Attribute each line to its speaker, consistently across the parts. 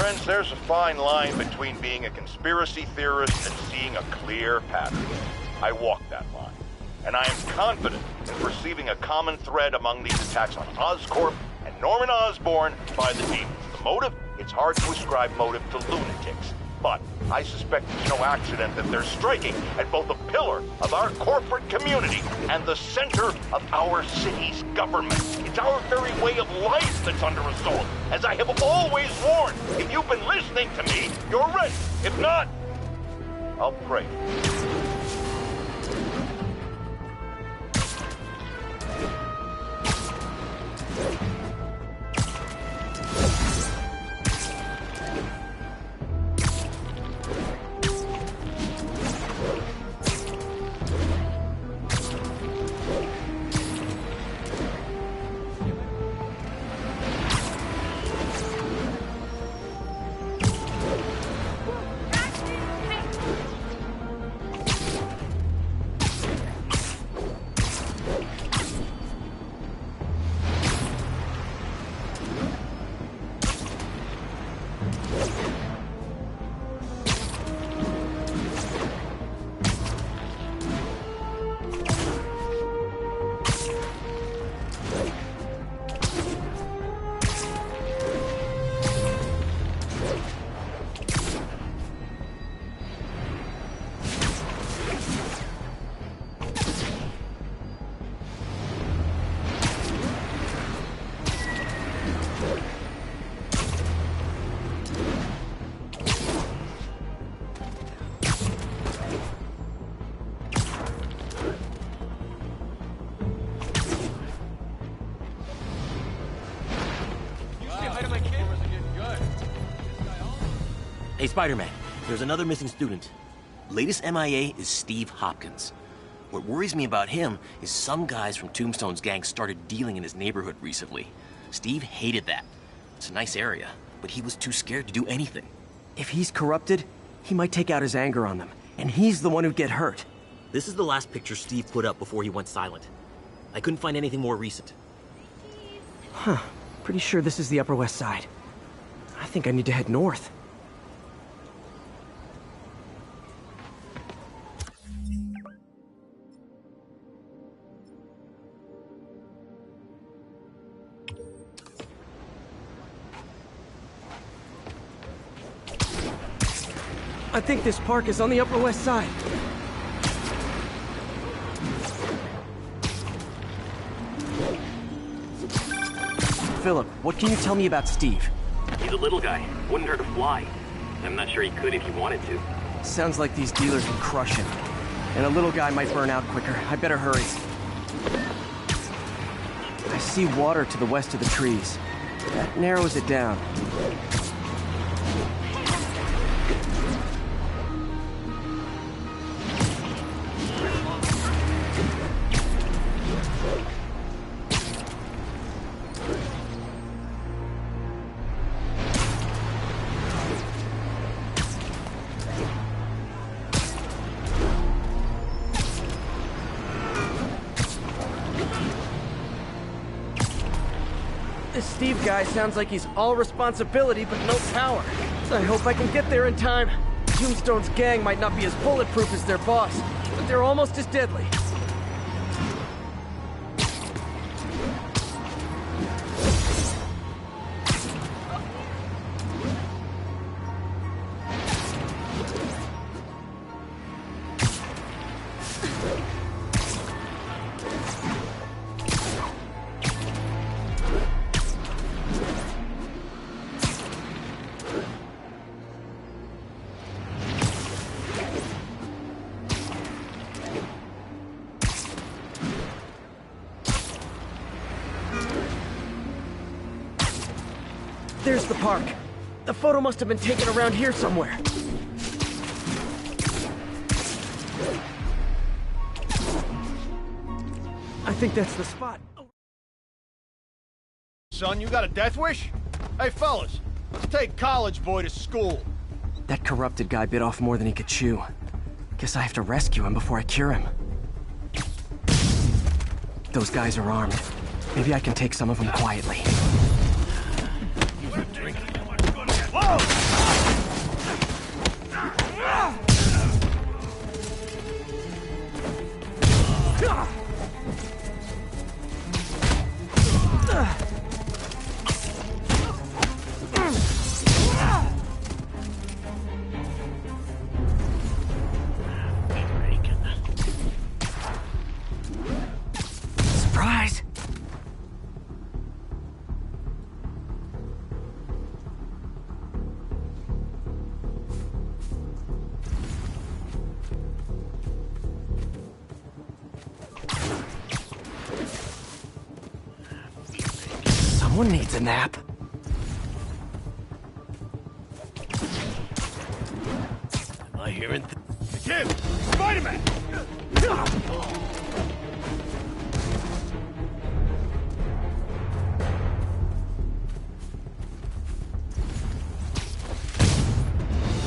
Speaker 1: Friends, there's a fine line between being a conspiracy theorist and seeing a clear pattern. I walk that line, and I am confident in perceiving a common thread among these attacks on Oscorp and Norman Osborn by the demons. The motive? It's hard to ascribe motive to lunatics, but I suspect it's no accident that they're striking at both a pillar of our corporate community and the center of our city's government. It's our very way of life that's under assault. As I have always warned, if you've been listening to me, you're ready. If not, I'll pray.
Speaker 2: Hey, Spider-Man, there's another missing student. Latest MIA is Steve Hopkins. What worries me about him is some guys from Tombstone's gang started dealing in his neighborhood recently. Steve hated that. It's a nice area, but he was too scared to do anything.
Speaker 3: If he's corrupted, he might take out his anger on them, and he's the one who'd get hurt.
Speaker 2: This is the last picture Steve put up before he went silent. I couldn't find anything more recent.
Speaker 3: Huh. Pretty sure this is the Upper West Side. I think I need to head north. I think this park is on the Upper West Side. Philip, what can you tell me about Steve?
Speaker 2: He's a little guy. Wouldn't hurt to fly. I'm not sure he could if he wanted to.
Speaker 3: Sounds like these dealers would crush him. And a little guy might burn out quicker. I better hurry. I see water to the west of the trees. That narrows it down. This Steve guy sounds like he's all responsibility but no power. I hope I can get there in time. Tombstone's gang might not be as bulletproof as their boss, but they're almost as deadly. There's the park. The photo must have been taken around here somewhere. I think that's the spot.
Speaker 4: Son, you got a death wish? Hey, fellas, let's take college boy to school.
Speaker 3: That corrupted guy bit off more than he could chew. Guess I have to rescue him before I cure him. Those guys are armed. Maybe I can take some of them quietly.
Speaker 4: Whoa!
Speaker 3: Someone needs a nap. Am I hearing
Speaker 4: Jim! Spider-Man!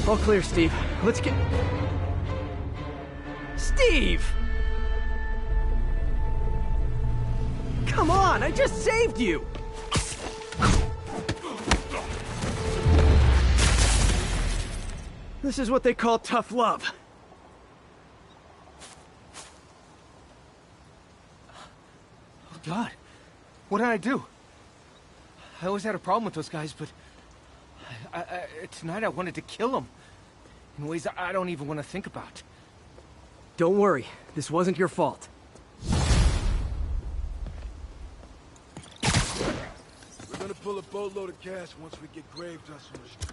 Speaker 3: All clear, Steve. Let's get... Steve! Come on, I just saved you! This is what they call tough love.
Speaker 5: Oh, God. What did I do? I always had a problem with those guys, but... tonight I wanted to kill them. In ways I don't even want to think about.
Speaker 3: Don't worry, this wasn't your fault.
Speaker 6: We're gonna pull a boatload of cash once we get grave dust from the street.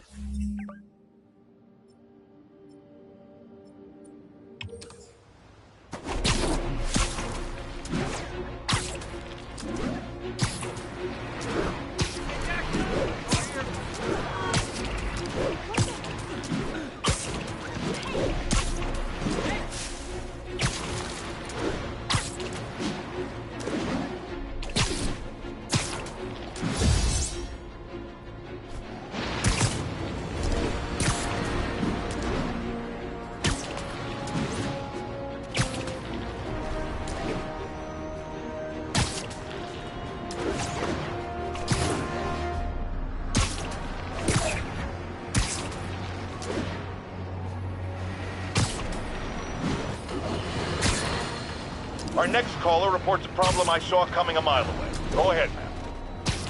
Speaker 1: Our next caller reports a problem I saw coming a mile away. Go ahead, ma'am.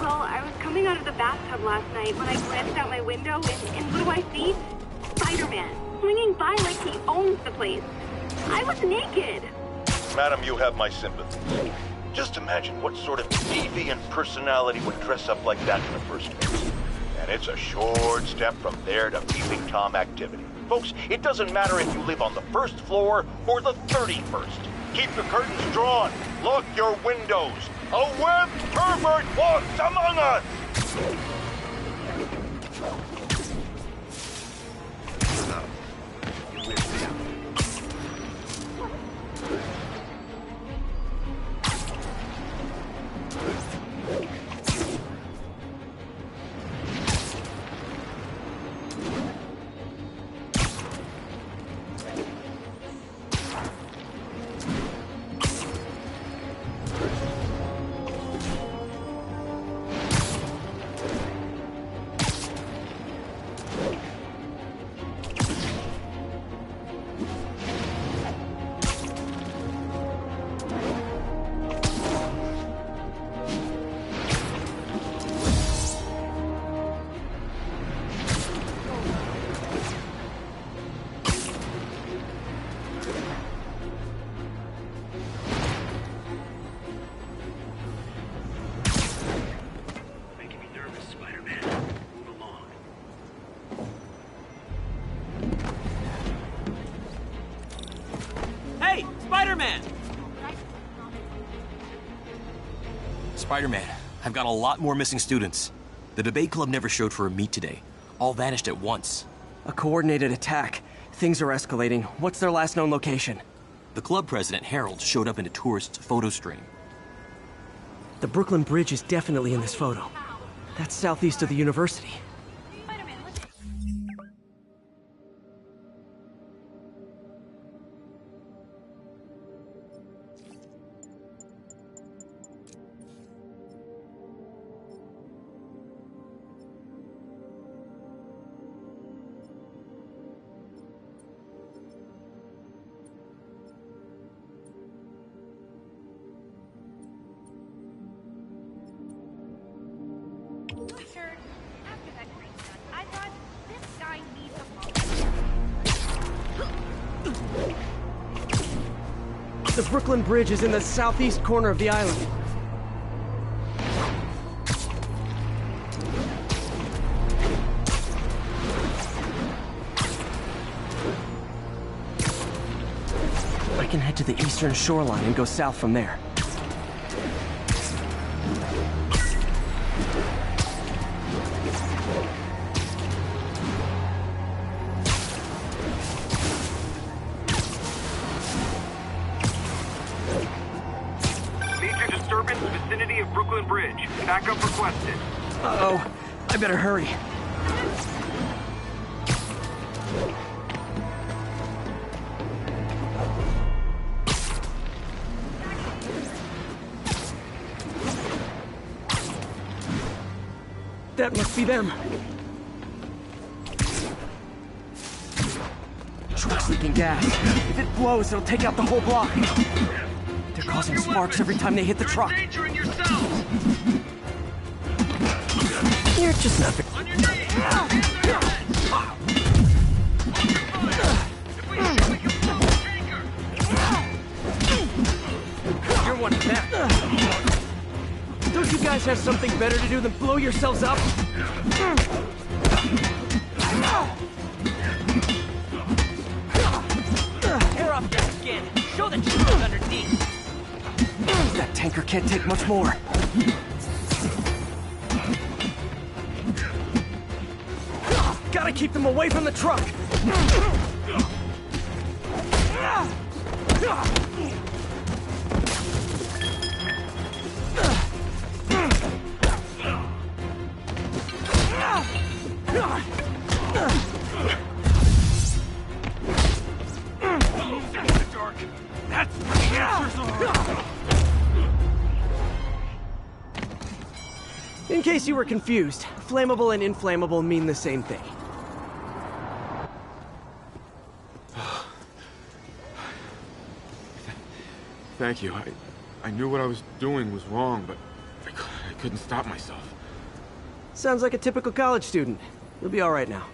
Speaker 7: Well, I was coming out of the bathtub last night when I glanced out my window, and what do I see? Spider-Man, swinging by like he owns the place. I was naked.
Speaker 1: Madam, you have my sympathies. Just imagine what sort of deviant personality would dress up like that in the first place. And it's a short step from there to peeping Tom activity. Folks, it doesn't matter if you live on the first floor or the 31st. Keep the curtains drawn. Lock your windows. A webbed pervert walks among us!
Speaker 2: Spider-Man! Spider-Man, I've got a lot more missing students. The debate club never showed for a meet today. All vanished at once.
Speaker 3: A coordinated attack. Things are escalating. What's their last known location?
Speaker 2: The club president, Harold, showed up in a tourist's photo stream.
Speaker 3: The Brooklyn Bridge is definitely in this photo. That's southeast of the university. The Brooklyn Bridge is in the southeast corner of the island. I can head to the eastern shoreline and go south from there.
Speaker 8: Major disturbance vicinity of Brooklyn Bridge. Backup requested.
Speaker 3: Uh-oh. I better hurry. That must be them. Truck's leaking gas. If it blows, it'll take out the whole block. They're causing sparks every time they hit the truck.
Speaker 8: Endangering yourselves!
Speaker 3: You're just nothing.
Speaker 8: On your knees! Hands on your head! If we shoot, we can blow the tanker!
Speaker 3: You're one of them. Don't you guys have something better to do than blow yourselves up?
Speaker 2: Tear off your skin. Show the truth underneath.
Speaker 3: That tanker can't take much more. Gotta keep them away from the truck! In case you were confused, flammable and inflammable mean the same thing.
Speaker 9: Thank you. I knew what I was doing was wrong, but I couldn't stop myself.
Speaker 3: Sounds like a typical college student. You'll be all right now.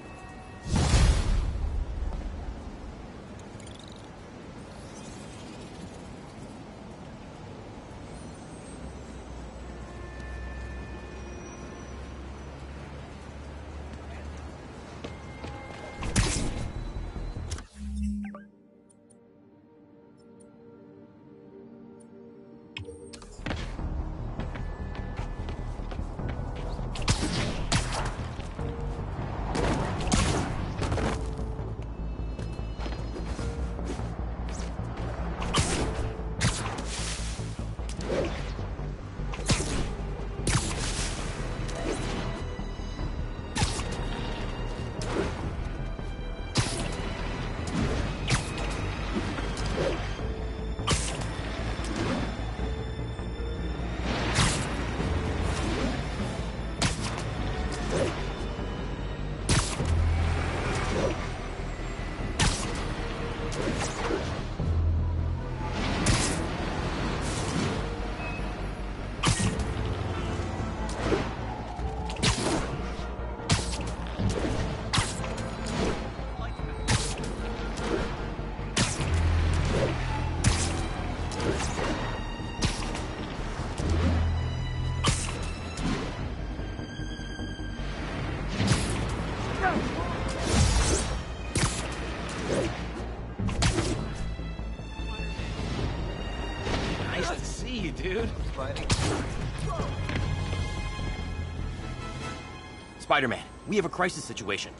Speaker 2: Spider-Man, we have a crisis situation.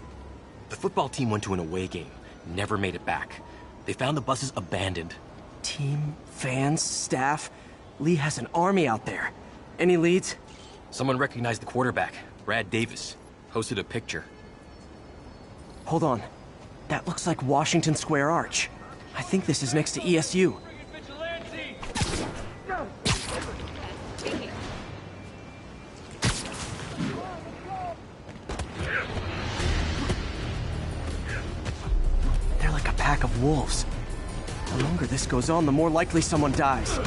Speaker 2: The football team went to an away game, never made it back. They found the buses abandoned.
Speaker 3: Team, fans, staff. Lee has an army out there. Any leads?
Speaker 2: Someone recognized the quarterback, Brad Davis. Posted a picture.
Speaker 3: Hold on. That looks like Washington Square Arch. I think this is next to ESU. They're like a pack of wolves. The longer this goes on, the more likely someone dies.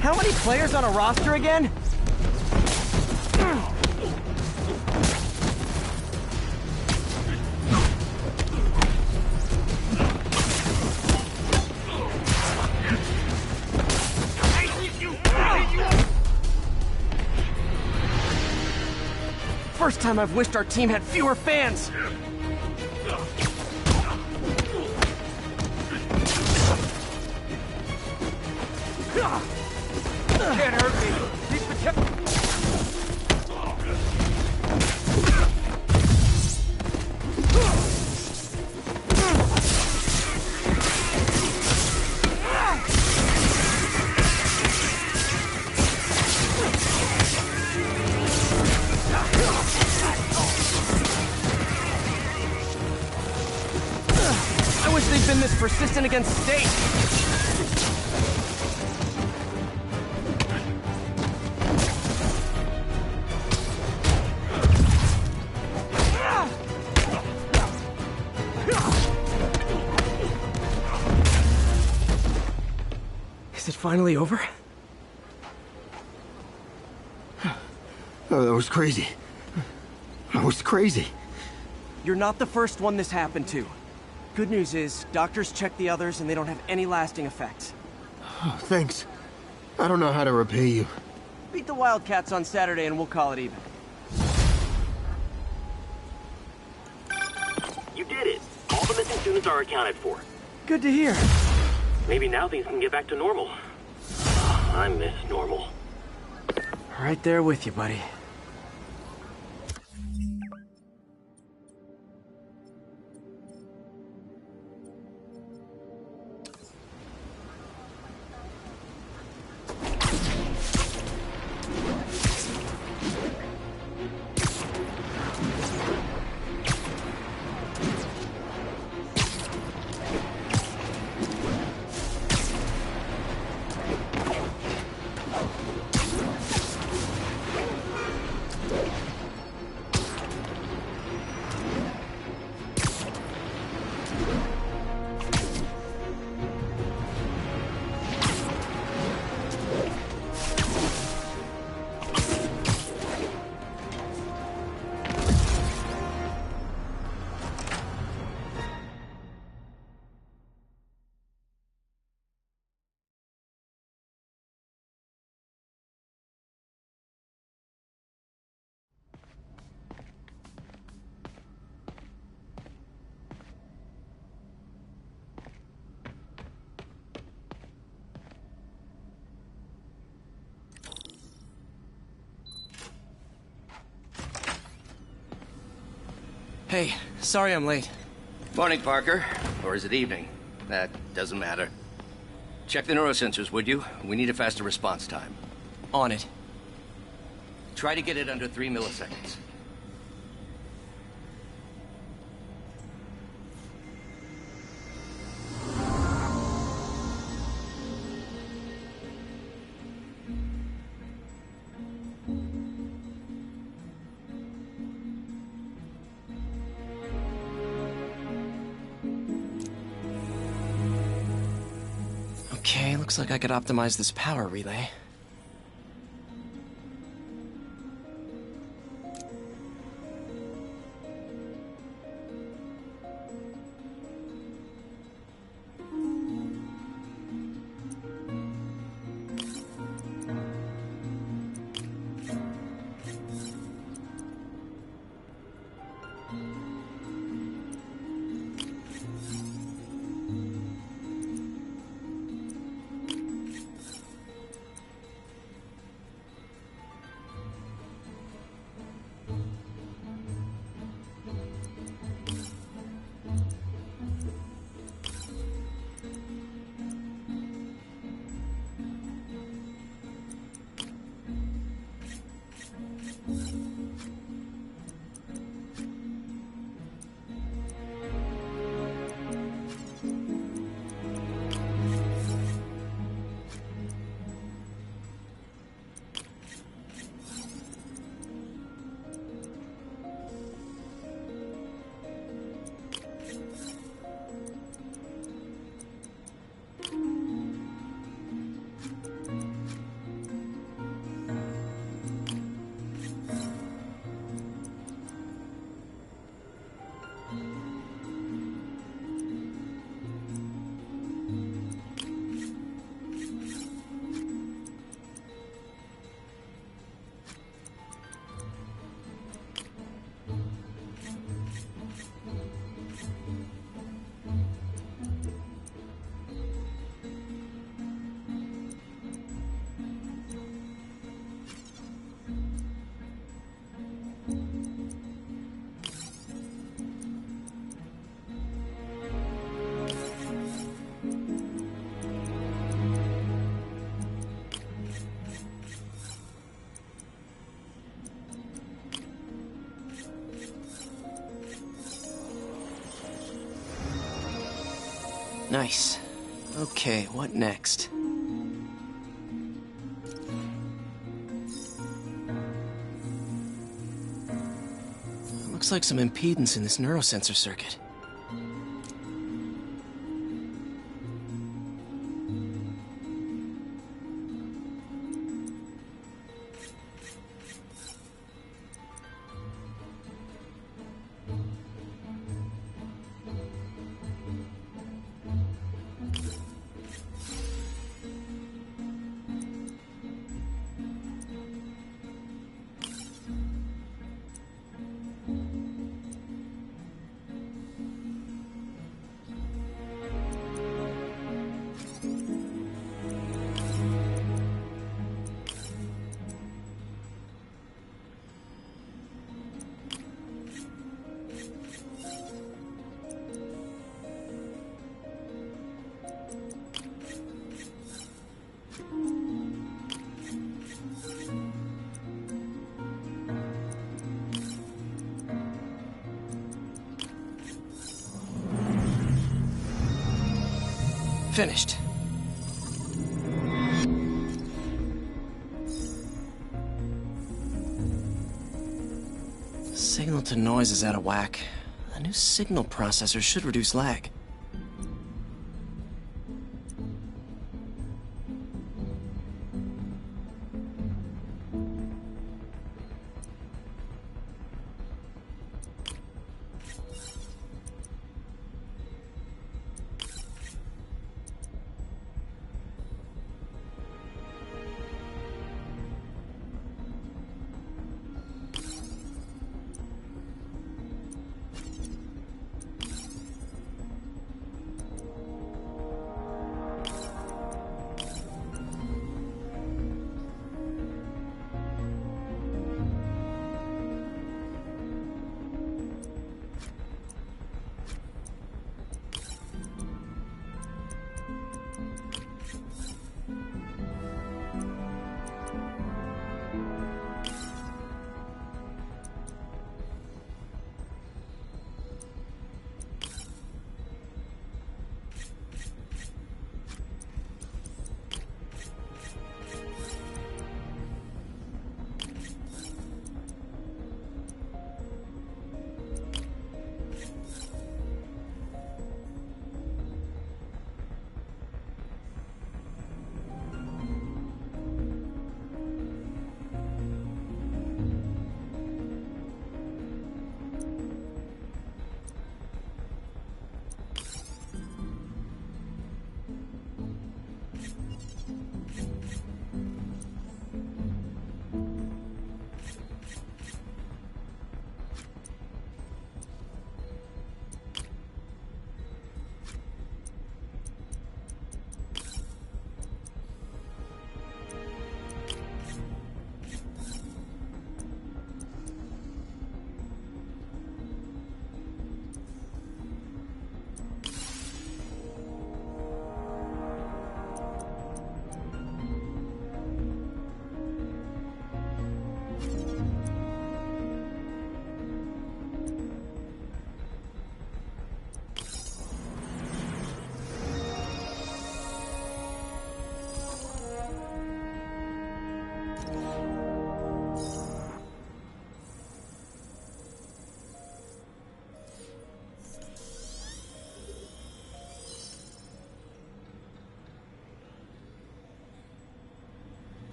Speaker 3: How many players on a roster again? first time I've wished our team had fewer fans.
Speaker 5: Can't hurt me. He's protected.
Speaker 3: I wish they'd been this persistent against State. Is it finally over?
Speaker 10: Oh, that was crazy. That was crazy.
Speaker 3: You're not the first one this happened to. Good news is, doctors checked the others and they don't have any lasting effects.
Speaker 10: Oh, thanks. I don't know how to repay you.
Speaker 3: Beat the Wildcats on Saturday and we'll call it even.
Speaker 2: You did it. All the missing students are accounted for.
Speaker 3: Good to hear.
Speaker 2: Maybe now things can get back to normal. I miss normal.
Speaker 3: Right there with you, buddy. Hey, sorry I'm late.
Speaker 11: Morning, Parker. Or is it evening? That doesn't matter. Check the neurosensors, would you? We need a faster response time.
Speaker 3: On it.
Speaker 11: Try to get it under 3 milliseconds.
Speaker 3: Okay, looks like I could optimize this power relay. Nice. Okay, what next? Looks like some impedance in this neurosensor circuit. Finished. Signal to noise is out of whack. A new signal processor should reduce lag.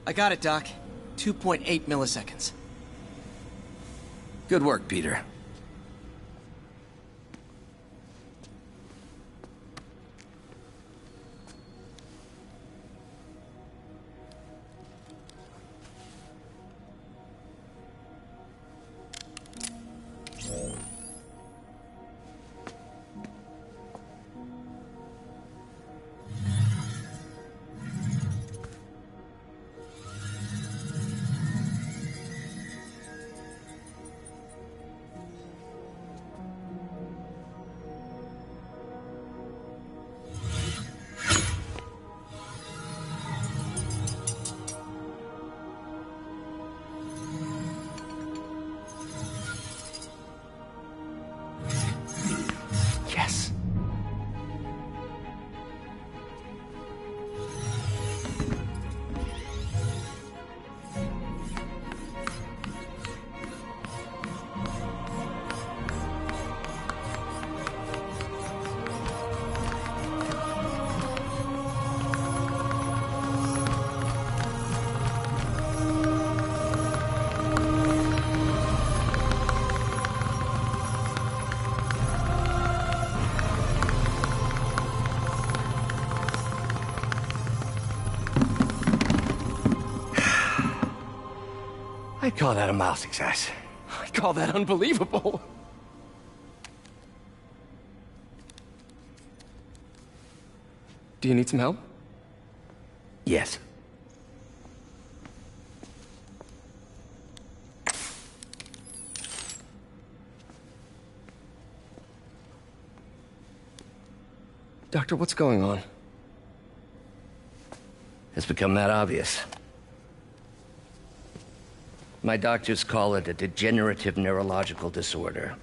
Speaker 3: I got it, Doc. 2.8 milliseconds.
Speaker 11: Good work, Peter. Call that a mild success.
Speaker 3: I call that unbelievable. Do you need some help?
Speaker 11: Yes.
Speaker 3: Doctor, what's going on?
Speaker 11: It's become that obvious. My doctors call it a degenerative neurological disorder.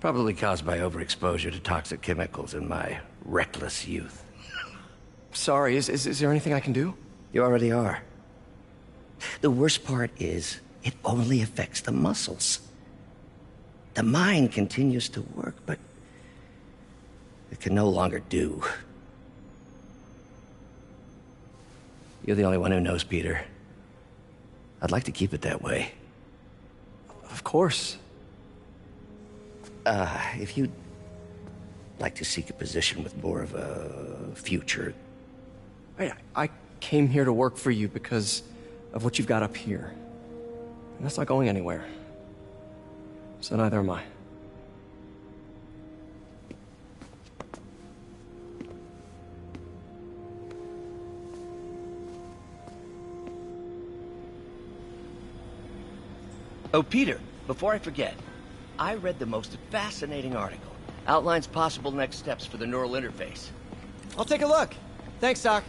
Speaker 11: Probably caused by overexposure to toxic chemicals in my reckless youth.
Speaker 3: Sorry, is there anything I can do?
Speaker 11: You already are. The worst part is, it only affects the muscles. The mind continues to work, but it can no longer do. You're the only one who knows, Peter. I'd like to keep it that way.
Speaker 3: Of course.
Speaker 11: If you'd like to seek a position with more of a future.
Speaker 3: I came here to work for you because of what you've got up here. And that's not going anywhere. So neither am I.
Speaker 11: Oh, Peter, before I forget, I read the most fascinating article. Outlines possible next steps for the neural interface.
Speaker 3: I'll take a look. Thanks, Doc.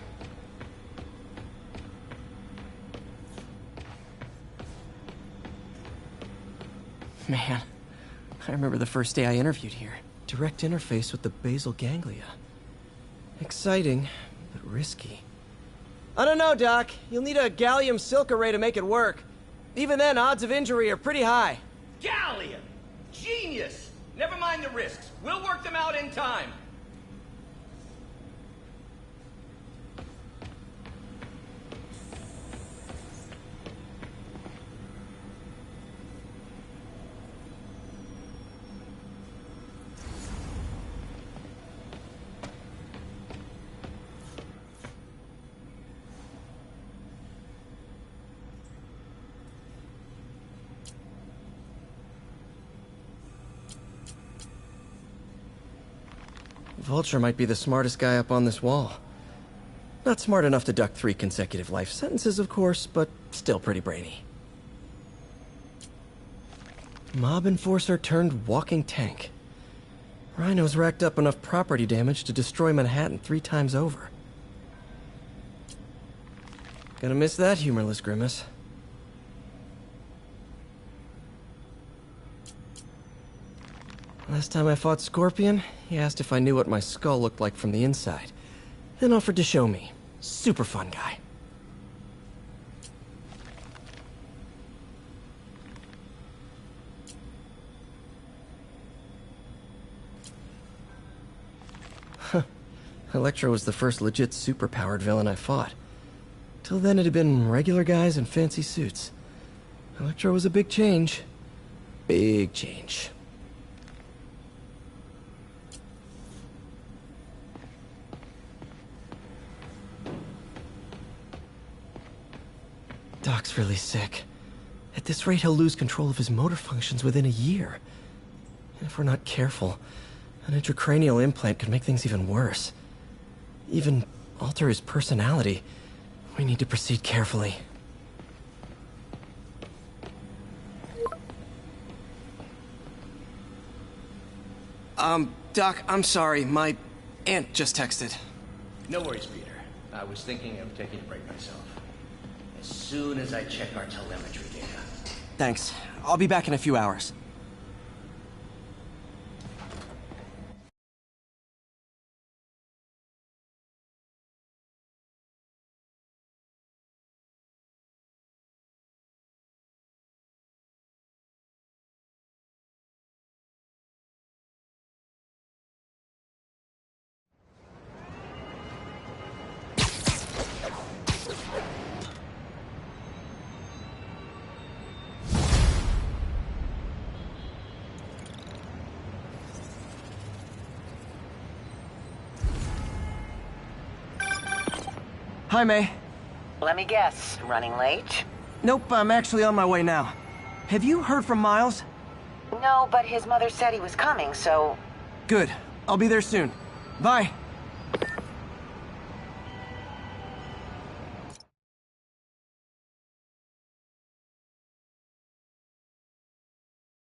Speaker 3: Man, I remember the first day I interviewed here. Direct interface with the basal ganglia. Exciting, but risky. I don't know, Doc. You'll need a gallium silk array to make it work. Even then, odds of injury are pretty high.
Speaker 11: Gallium! Genius! Never mind the risks. We'll work them out in time.
Speaker 3: Vulture might be the smartest guy up on this wall. Not smart enough to duck 3 consecutive life sentences, of course, but still pretty brainy. Mob enforcer turned walking tank. Rhino's racked up enough property damage to destroy Manhattan 3 times over. Gonna miss that humorless grimace. Last time I fought Scorpion, he asked if I knew what my skull looked like from the inside, then offered to show me. Super fun guy. Huh. Electro was the first legit superpowered villain I fought. Till then it had been regular guys in fancy suits. Electro was a big change. Big change. Doc's really sick. At this rate, he'll lose control of his motor functions within a year. And if we're not careful, an intracranial implant could make things even worse. Even alter his personality. We need to proceed carefully. Doc, I'm sorry. My aunt just texted.
Speaker 11: No worries, Peter. I was thinking of taking a break myself. As soon as I check our telemetry data.
Speaker 3: Thanks. I'll be back in a few hours. Hi, May.
Speaker 12: Let me guess. Running late?
Speaker 3: Nope, I'm actually on my way now. Have you heard from Miles?
Speaker 12: No, but his mother said he was coming, so...
Speaker 3: Good. I'll be there soon. Bye.